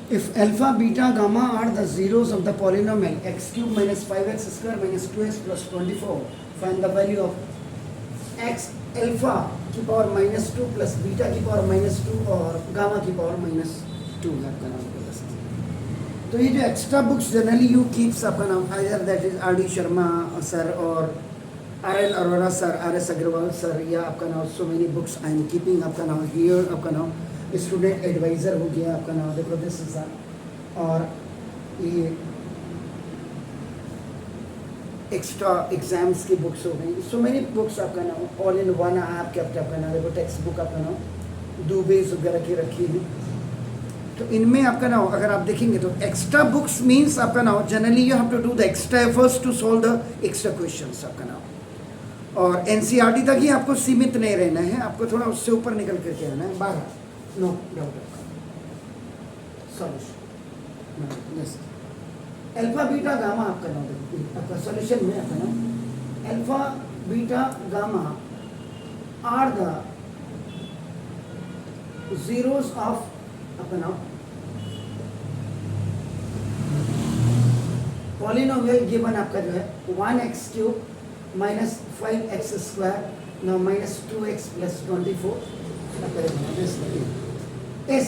If alpha, beta, gamma are the zeros of the polynomial x cube minus 5x square minus 2x plus 24, find the value of x alpha की power minus 2 plus beta की power minus 2 और gamma की power minus 2 है आपका नाम। तो ये जो extra books generally you keeps आपका नाम either that is R D Sharma sir और R L Arora sir, R S Agrawal sir, या आपका नाम so many books I am keeping आपका नाम हियर। आपका नाम स्टूडेंट एडवाइज़र हो गया आपका नाम, देखो दिस इज और ये एक्स्ट्रा एग्जाम्स की बुक्स हो गई, सो मेनी बुक्स आपका नाम ऑल इन वन ऐप आपका नाम, देखो टेक्स्ट बुक आपका नाम दुबेज वगैरह की रखी है। तो इनमें आपका नाम अगर आप देखेंगे तो एक्स्ट्रा बुक्स मीन्स आपका नाम generally you have to do the extra efforts to solve the extra questions आपका नाम। और एनसीईआरटी तक ही आपको सीमित नहीं रहना है, आपको थोड़ा उससे ऊपर निकल करके आना है बाहर, no doubt solution. Yes alpha beta gamma आपका नाम आपका सॉल्यूशन में आपका नाम alpha beta gamma are the zeros of आपका नाम पॉलिनोमियल गिवन आपका जो है 1x cube minus 5x square now minus 2x plus 24 is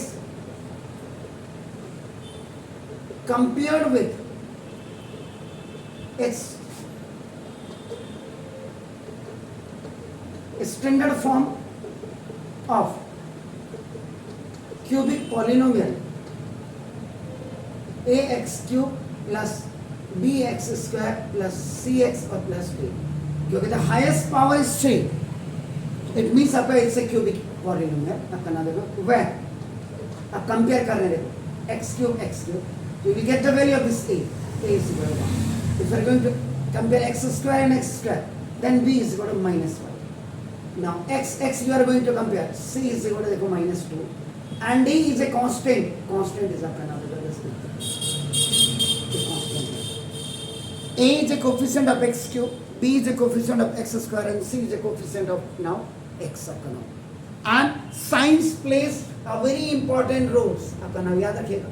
compared with its standard form of cubic polynomial ax cube plus bx square plus cx और plus d, क्योंकि the highest power is 3, it means आपका it's a cubic polynomial। आपका नाम देखो where आप compare कर रहे हो x cube, so we get the value of this a is equal to 1। if we are going to compare x square and x square, then b is equal to minus 1। now x you are going to compare, c is equal to देखो minus 2 and d is a constant is आपका नाम a is a coefficient of x cube, b is a coefficient of x square and c is a coefficient of now x आपका नाम। and science plays a very important roles आपका नाम याद रखिएगा।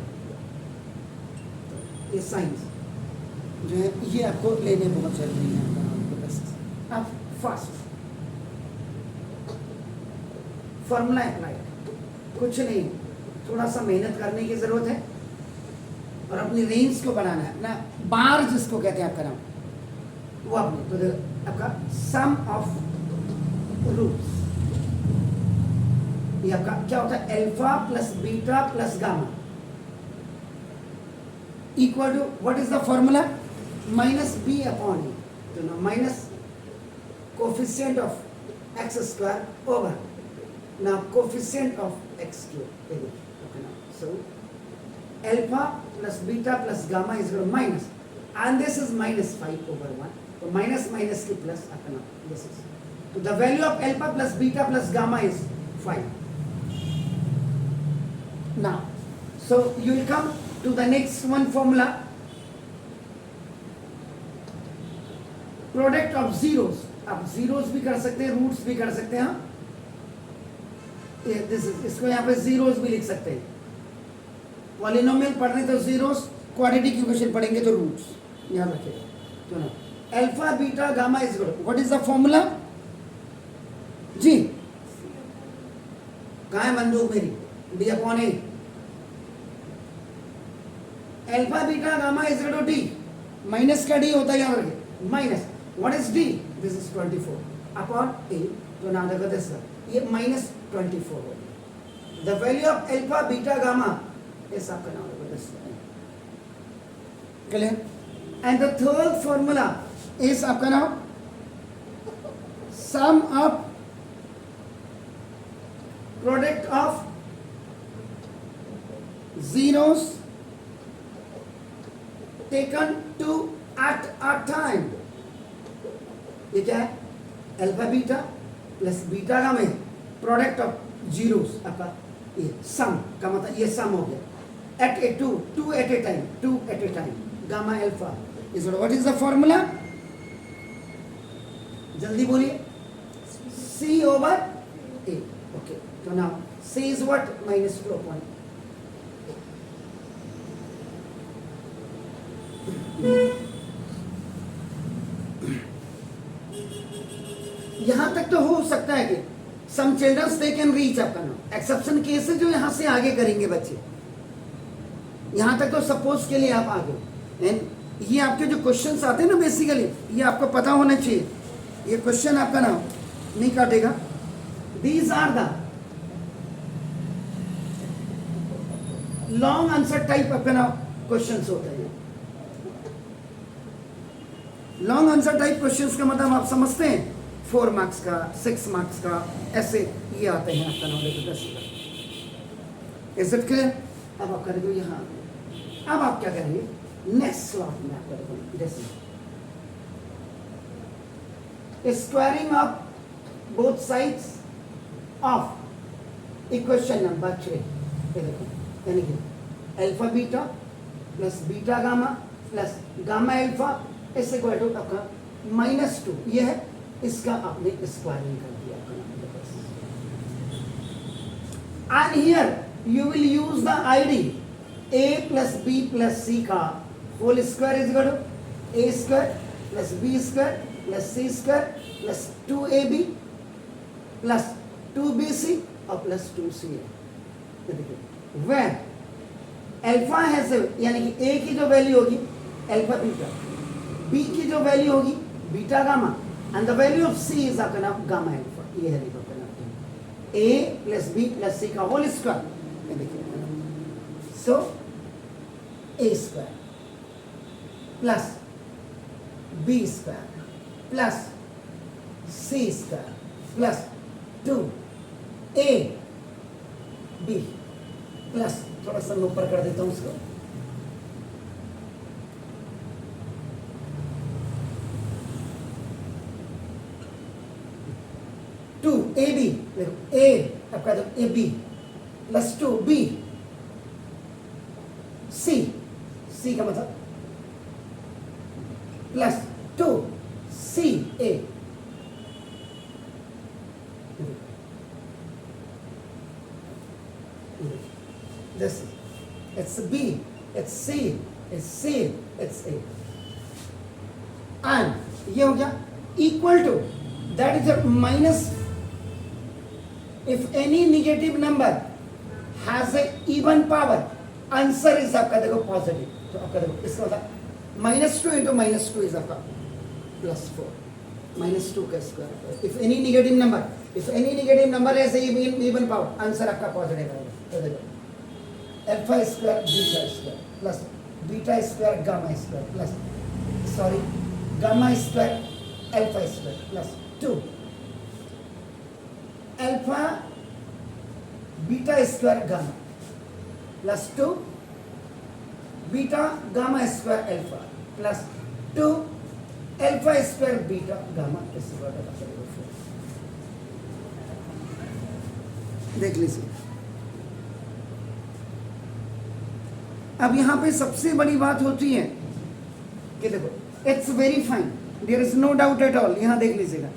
ये science जो है ये आपको लेने बहुत जरूरी है आपका नाम। अब फर्स्ट फॉर्मूला अप्लाई, कुछ नहीं, थोड़ा सा मेहनत करने की जरूरत है और अपनी रेंज को बढ़ाना है, अपना बार जिसको कहते हैं आपका नाम वो आपने तो आपका सम ऑफ रूट्स, ये आपका क्या होता है alpha plus beta plus gamma equal to what is the formula minus b upon a, तो ना minus coefficient of x square over now coefficient of x cube, okay now so alpha plus beta plus gamma is equal to minus, and this is minus 5 over 1, so minus minus ki plus okay now this is, so the value of alpha plus beta plus gamma is 5। now so you will come to the next one formula, product of zeros, आप zeros भी कर सकते हैं, roots भी कर सकते हैं, इसको यहाँ पे जीरोस भी लिख सकते हैं। पॉलिनोमियल पढ़ रहे तो जीरोस, क्वाड्रेटिक इक्वेशन पढ़ेंगे तो रूट्स, याद रखिएगा। तो ना alpha beta gamma is equal, what is the formula जी, कहाँ है बंदूक मेरी, d upon a, alpha beta gamma is equal to d, minus का डी होता है याद रखिए, minus what is d, this is 24 upon a, तो ना देखो दिस ये माइनस 24 हो गया। The value of alpha beta gamma is आपका नाम है clear. And the third formula is आपका नाम sum of product of zeros taken two at a time, ये क्या है alpha beta plus beta gamma में प्रोडक्ट ऑफ जीरोस आपका ये सम का मतलब ये सम हो गया at a two at a time gamma alpha is what is the formula, जल्दी बोलिए, सी ओवर ए, ओके तो now c is what -2 upon यहां तक तो हो सकता है कि sum childrens they can reach आपका नाम, एक्सेप्शन केस है जो यहां से आगे करेंगे बच्चे, यहां तक तो सपोज के लिए आप आगे। एंड ये आपके जो क्वेश्चंस आते हैं ना बेसिकली, ये आपको पता होना चाहिए, ये क्वेश्चन आपका नाम नहीं काटेगा। These are the long answer type आपका नाम क्वेश्चंस होता है। लॉन्ग आंसर टाइप क्वेश्चंस का मतलब आप समझते हैं, 4 मार्क्स का, 6 मार्क्स का, ऐसे ये आते हैं आपका नॉलेज 10 का। Is it clear? अब आप करेंगे यहाँ, अब आप क्या करेंगे नेक्स्ट स्लॉट में आप करेंगे जैसे squaring of both sides of equation number 3। यानी कि alpha beta plus beta gamma plus gamma alpha इस इक्वल टू आपका -2, ये है, इसका आपने स्क्वायरिंग कर दिया आपका। And here you will use the ID a plus b plus c का whole square is equal to a square plus b square plus c square plus 2ab plus 2bc और plus 2ca। Where alpha has, यानी कि a की जो value होगी alpha beta, b की जो value होगी beta gamma, and the value of c is आपका नाम गामा अल्फा। ये है देखो आपका a plus b plus c का होल स्क्वायर। ये देखिए सो a square plus b square plus c square plus 2ab plus, थोड़ा सा ऊपर कर देता हूं उसको, AB, देखो A आपका जो AB प्लस 2B C का मतलब plus 2CA। This it's B, it's C, it's C, it's A, and ये हो गया equal to, that is a minus, if any negative number has a even power, answer is आपका देखो positive, तो आपका देखो इसका मतलब -2 into -2 is आपका +4, -2 का square. If any negative number has a even power, answer आपका पॉजिटिव आएगा। तो देखो alpha square beta square plus beta square gamma square plus gamma square alpha square plus 2 alpha beta square gamma plus 2 beta gamma square alpha plus 2 alpha square beta gamma देख लीजिए। अब यहां पे सबसे बड़ी बात होती है कि देखो it's very fine, there is no doubt at all. यहां देख लीजिएगा,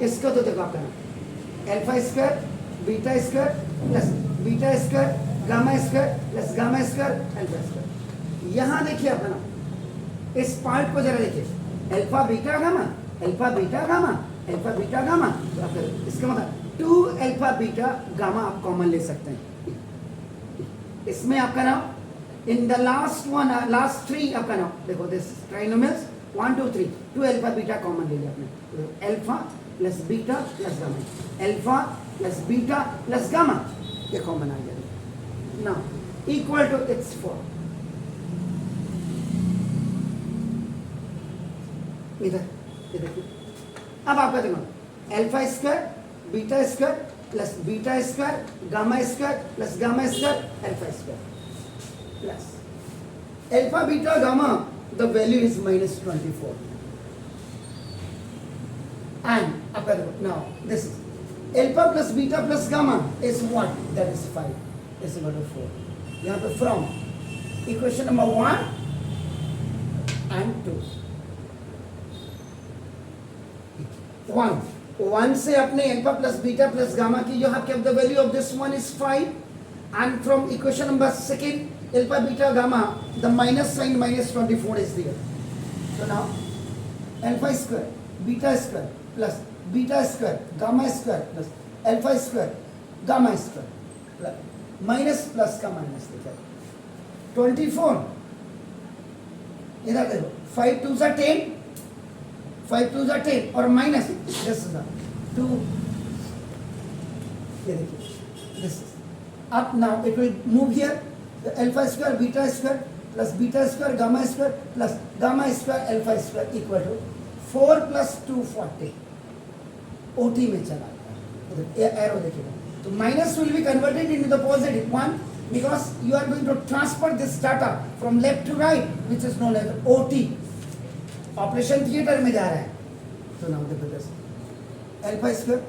इसका तो देखो आपका alpha square beta square plus beta square gamma square plus gamma square alpha square. यहां देखिए अपना इस पार्ट को जरा देखिए, alpha beta gamma alpha beta gamma alpha beta gamma, इसका मतलब 2 अल्फा बीटा गामा आप कॉमन ले सकते हैं। इसमें आपका नाम इन द लास्ट 3 आपका नाम देखो, this trinomials 1 2 3 2 alpha beta common ले लिया आपने, alpha plus beta plus gamma, alpha plus beta plus gamma, ये कॉमन आ गया। नाउ इक्वल टू इट्स 4, इधर ये देखिए। अब आपका देखो alpha square beta square plus beta square gamma square plus gamma square alpha square plus alpha beta gamma, the value is -24 and आपका देखो now this is alpha plus beta plus gamma is what, that is 5 is equal to 4। यहां पे from equation number 1 and 2, 1 से अपने alpha plus beta plus gamma की जो आपके the value of this one is 5 and from equation number 2 alpha beta gamma the minus sign -24 is there. So now alpha square beta square plus beta square gamma square plus alpha square gamma square minus plus का minus लिखा 24 इधर देखो 5 2 जा 10 5 2 जा 10 और minus this is 2 ये देखिए this up now it will move here the alpha square beta square plus beta square gamma square plus gamma square alpha square equal to 4 plus 240 OT में चला गया एरो देखिएगा तो minus will be converted into the positive one because you are going to transfer this data from left to right which is known as OT operation theatre में जा रहा है तो नाउ देखो this alpha square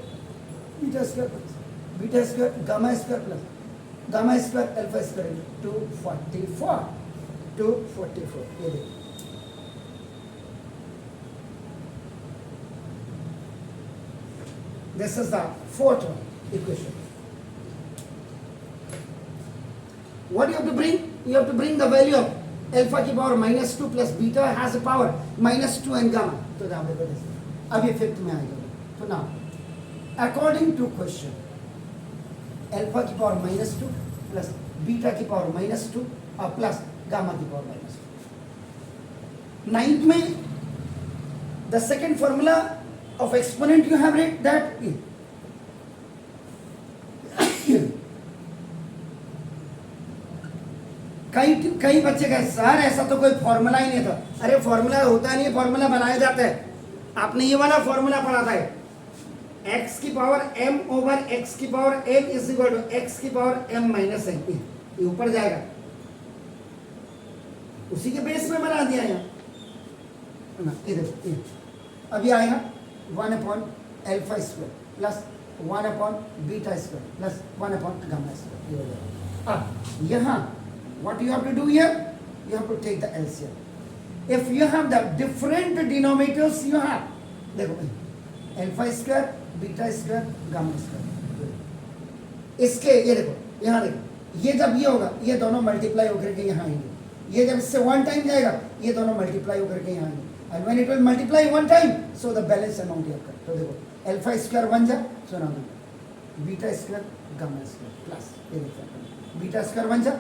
beta square gamma square plus gamma square alpha square 244 ये देखिए this is the fourth one equation what you have to bring the value of alpha की power -2 plus beta has a power -2 and gamma तो now देखो अब ये fifth में आएगा तो now according to question alpha की पावर -2 प्लस बीटा की पावर -2 और प्लस गामा की पावर -2 नाइन्थ में the second formula of exponent you have writ that कई बच्चे कहे सर ऐसा तो कोई फॉर्मूला ही नहीं था अरे फॉर्मूला होता नहीं है फॉर्मूला बनाया जाता है आपने ये वाला फॉर्मूला पढ़ा था x की पावर m ओवर x की power m is equal to x की पावर m माइनस n ये ऊपर जाएगा उसी के बेस में बना दिया यहाँ इधर अभी आएगा 1 upon alpha square plus 1 upon beta square plus 1 upon gamma square अब यहाँ what you have to do here you have to take the LCM if you have the different denominators you have देखो alpha square beta square gamma square इसके ये देखो यहाँ देखो ये जब ये होगा ये दोनों मल्टीप्लाई होकर के यहाँ आएंगे ये जब इससे वन टाइम जाएगा ये दोनों मल्टीप्लाई होकर के यहाँ आएंगे and when it will multiply one time so the balance amount you कर तो देखो अल्फा स्क्वायर वन जा सो ना beta square gamma square plus ये देखो बीटा स्क्वायर वन जा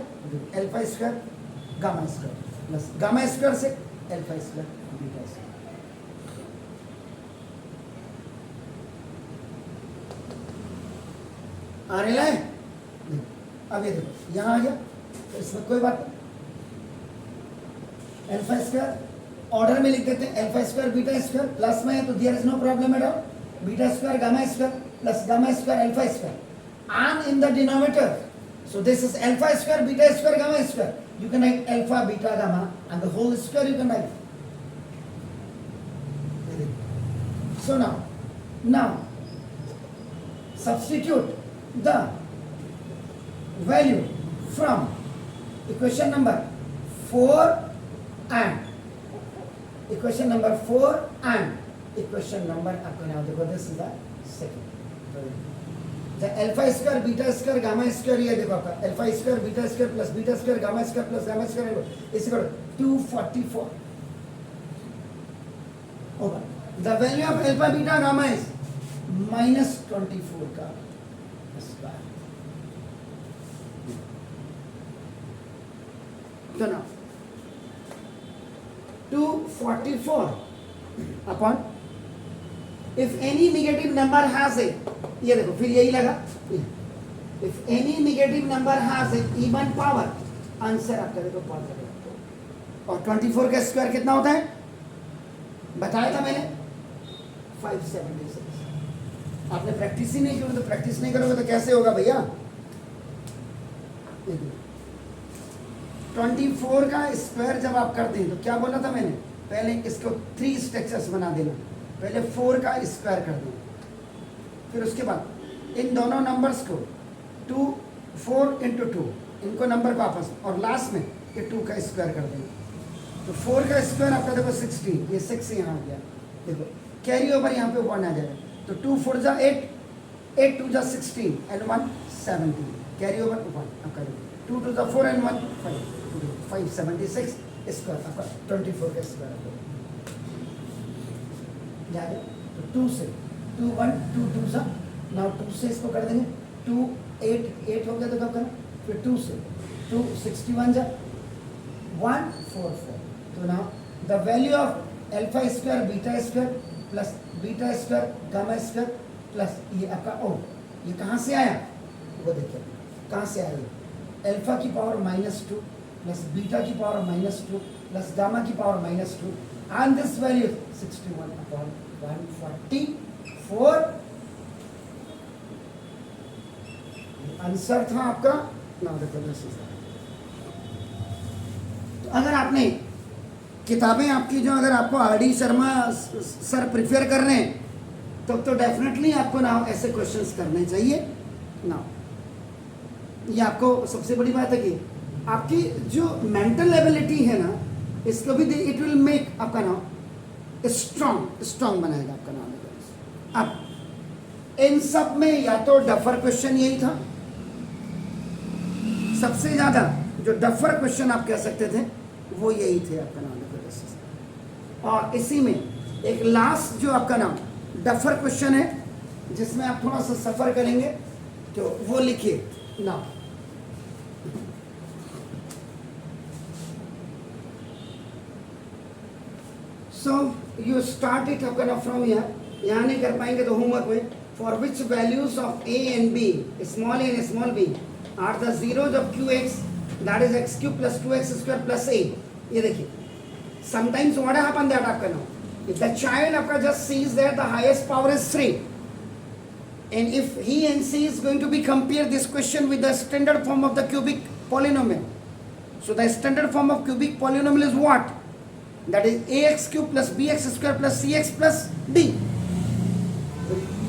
alpha square gamma square plus gamma square से अल्फा स्क्वायर बीटा स्क्वायर आ रहा है अब ये देखो यहाँ आ गया तो इसमें कोई बात नहीं अल्फा स्क्वायर ऑर्डर में लिख देते हैं alpha square beta square plus में है तो there is no problem at all beta square gamma square plus gamma square alpha square and in the denominator so this is alpha square beta square gamma square you can write alpha beta gamma and the whole square you can write so now substitute the value from equation number 4 and equation number 4 and equation number आपको now देखो this is the second the alpha square beta square gamma square ये देखो आपका alpha square beta square plus beta square gamma square plus gamma square is equal to 244 over the value of alpha beta gamma is -24 का square तो ना 244 upon if any negative number has a ये देखो फिर यही लगा if any negative number has a even power answer आपका देखो पॉजिटिव और 24 का स्क्वायर कितना होता है बताया था मैंने 576 आपने प्रैक्टिस ही नहीं की तो प्रैक्टिस नहीं करोगे तो कैसे होगा भैया 24 का स्क्वायर जब आप करते हैं तो क्या बोला था मैंने पहले इसको 3 स्ट्रक्चर्स बना देना पहले 4 का स्क्वायर कर देना फिर उसके बाद इन दोनों नंबर्स को 2 4 इंटू 2 इनको नंबर को आपस और लास्ट में ये 2 का स्क्वायर कर देना तो 4 का स्क्वायर आपका देखो 16 ये 6 यहाँ आ गया देखो कैरी ओवर यहाँ पे 1 आ जाएगा तो 2 4 जा 8 8 2 जा 16 एंड 1 17 कैरी ओवर 1 आपका 2 2 जा 4 एंड 1 5 576 स्क्वायर आपका 24 का स्क्वायर आपको तो 2 से 2 1 2 2 सा, नाउ 2 से इसको कर देंगे, 2 8 8 हो गया तो कब करना, फिर 2 से 2 61 जा 1 4 4। तो now the value of alpha square beta square plus beta square gamma square plus ये आपका ओ, ये कहाँ से आया वो देखिए कहाँ से आया, अल्फा की पावर -2 प्लस बीटा की पावर -2 प्लस गामा की power -2 and this value 61/144 answer था आपका। नाउ देखो तो अगर आपने किताबें आपकी जो अगर आपको आर.डी. शर्मा सर प्रिफेयर कर रहे हैं तब तो डेफिनेटली आपको ना ऐसे क्वेश्चंस करने चाहिए ना। ये आपको सबसे बड़ी बात है कि आपकी जो मेंटल एबिलिटी है ना इसको भी इट विल मेक आपका नाम स्ट्रॉन्ग बनाएगा आपका नाम। अब इन सब में या तो डफर क्वेश्चन यही था, सबसे ज्यादा जो डफर क्वेश्चन आप कह सकते थे वो यही थे आपका नाम। और इसी में एक लास्ट जो आपका नाम डफर क्वेश्चन है जिसमें आप थोड़ा सा सफर करेंगे तो वो लिखिए ना। सो यू स्टार्ट इट आपका नाम फ्रॉम यहाँ नहीं कर पाएंगे तो होमवर्क में for which values of a and b small a and small b are the zeros of q x that is x cube plus 2x square plus a. ये देखिए sometimes what happen that आपका now if the child आपका just sees that the highest power is 3 and if he and she is going to be compare this question with the standard form of the cubic polynomial, so the standard form of cubic polynomial is what, that is ax cube plus bx square plus cx plus d।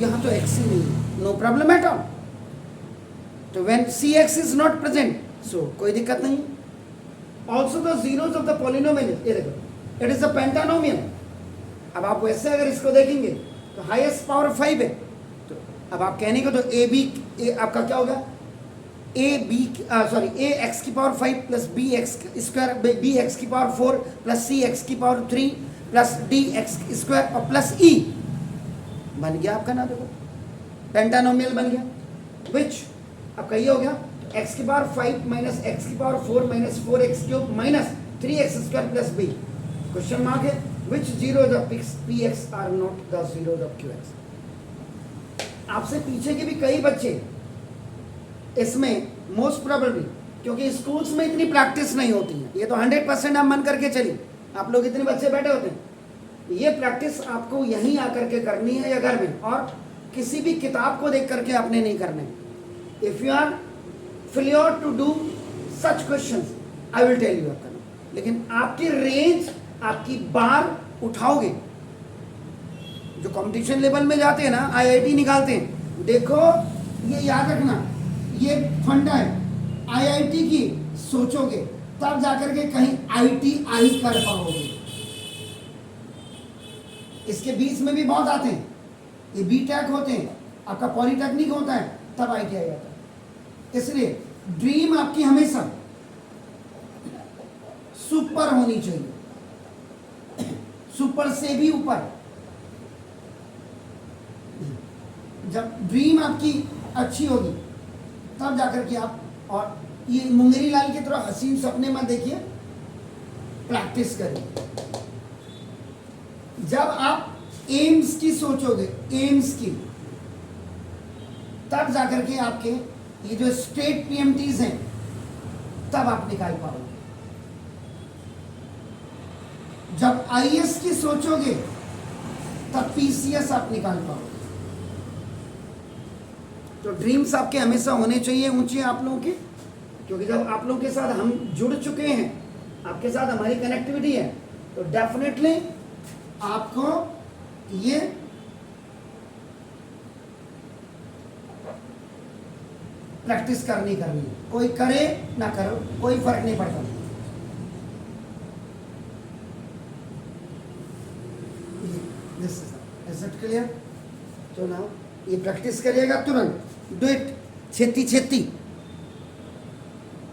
यहाँ तो x ही नहीं है, no problem at all। तो when cx is not present so कोई दिक्कत नहीं। also the zeros of the polynomial, ये देखो इट इज अ पेंटानोमियल। अब आप वैसे अगर इसको देखेंगे तो हाईएस्ट पावर 5 है, तो अब आप कहने को तो ए बी आपका क्या होगा, a b sorry a x की power 5 plus b x square b x की पावर 4 प्लस सी एक्स की power 3 plus d x square और प्लस ई बन गया आपका ना। देखो पेंटानोमियल बन गया विच आपका ये हो गया एक्स की पावर 5 माइनस एक्स की power 4 minus 4x cube minus 3x square plus b. Question mark है which zeros of px are not the zeros of qx। आपसे पीछे के भी कई बच्चे इसमें मोस्ट प्रोबेबली क्योंकि स्कूल्स में इतनी प्रैक्टिस नहीं होती है, ये तो 100% आप मन करके चलिए आप लोग इतने बच्चे बैठे होते हैं, ये प्रैक्टिस आपको यहीं आकर के करनी है या घर में, और किसी भी किताब को देख करके आपने नहीं करने। If you are failure to do such questions I will tell you आपका, लेकिन आपकी रेंज आपकी बार उठाओगे। जो कंपटीशन लेवल में जाते हैं ना आईआईटी निकालते हैं, देखो ये याद रखना ये फंडा है आईआईटी की, सोचोगे तब जाकर के कहीं आईटीआई कर पाओगे। इसके बीच में भी बहुत आते हैं, ये बीटेक होते हैं, आपका पॉलिटेक्निक होता है तब आईटीआई आता है। इसलिए ड्रीम आपकी हमेशा सुपर होनी चाहिए, सुपर से भी ऊपर। जब ड्रीम आपकी अच्छी होगी तब जाकर के आप, और ये मुंगेरी लाल की तरह हसीन सपने मत देखिए, प्रैक्टिस करिए। जब आप एम्स की सोचोगे, एम्स की, तब जाकर के आपके ये जो स्टेट पीएमटीज हैं तब आप निकाल पाओगे। जब आईएएस की सोचोगे तब पीसीएस आप निकाल पाओगे। तो ड्रीम्स आपके हमेशा होने चाहिए ऊंचे आप लोगों के, क्योंकि जब आप लोगों के साथ हम जुड़ चुके हैं, आपके साथ हमारी कनेक्टिविटी है, तो डेफिनेटली आपको ये प्रैक्टिस करनी है। कोई करे ना करो कोई फर्क नहीं पड़ता। Is it clear? तो नाउ ये प्रैक्टिस करिएगा तुरंत, डू इट छेती छेती।